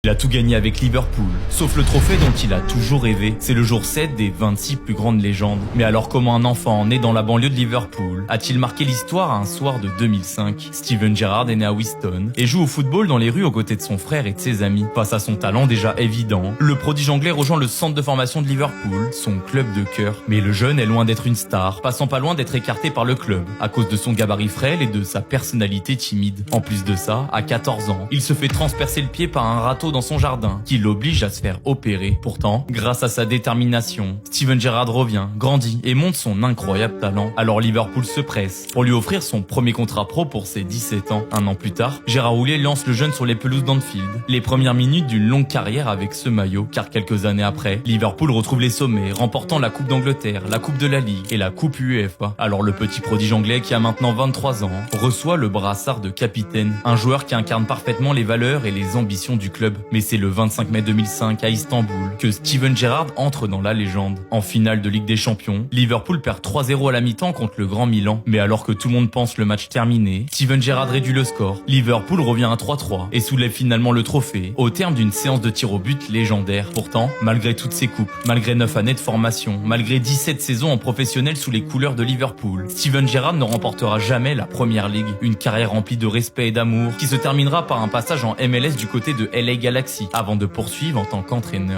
Il a tout gagné avec Liverpool, sauf le trophée dont il a toujours rêvé. C'est le jour 7 des 26 plus grandes légendes. Mais alors comment un enfant né dans la banlieue de Liverpool a-t-il marqué l'histoire un soir de 2005 ? Steven Gerrard est né à Wiston et joue au football dans les rues aux côtés de son frère et de ses amis. Face à son talent déjà évident, le prodige anglais rejoint le centre de formation de Liverpool, son club de cœur. Mais le jeune est loin d'être une star, passant pas loin d'être écarté par le club, à cause de son gabarit frêle et de sa personnalité timide. En plus de ça, à 14 ans, il se fait transpercer le pied par un râteau dans son jardin, qui l'oblige à se faire opérer. Pourtant, grâce à sa détermination, Steven Gerrard revient, grandit et montre son incroyable talent. Alors Liverpool se presse pour lui offrir son premier contrat pro pour ses 17 ans. Un an plus tard, Gérard Houllier lance le jeune sur les pelouses d'Anfield. Les premières minutes d'une longue carrière avec ce maillot, car quelques années après, Liverpool retrouve les sommets, remportant la Coupe d'Angleterre, la Coupe de la Ligue et la Coupe UEFA. Alors le petit prodige anglais qui a maintenant 23 ans reçoit le brassard de capitaine, un joueur qui incarne parfaitement les valeurs et les ambitions du club. Mais c'est le 25 mai 2005 à Istanbul que Steven Gerrard entre dans la légende. En finale de Ligue des Champions, Liverpool perd 3-0 à la mi-temps contre le Grand Milan. Mais alors que tout le monde pense le match terminé, Steven Gerrard réduit le score. Liverpool revient à 3-3 et soulève finalement le trophée au terme d'une séance de tir au but légendaire. Pourtant, malgré toutes ces coupes, malgré 9 années de formation, malgré 17 saisons en professionnel sous les couleurs de Liverpool, Steven Gerrard ne remportera jamais la Première Ligue. Une carrière remplie de respect et d'amour qui se terminera par un passage en MLS du côté de LA Galaxy avant de poursuivre en tant qu'entraîneur.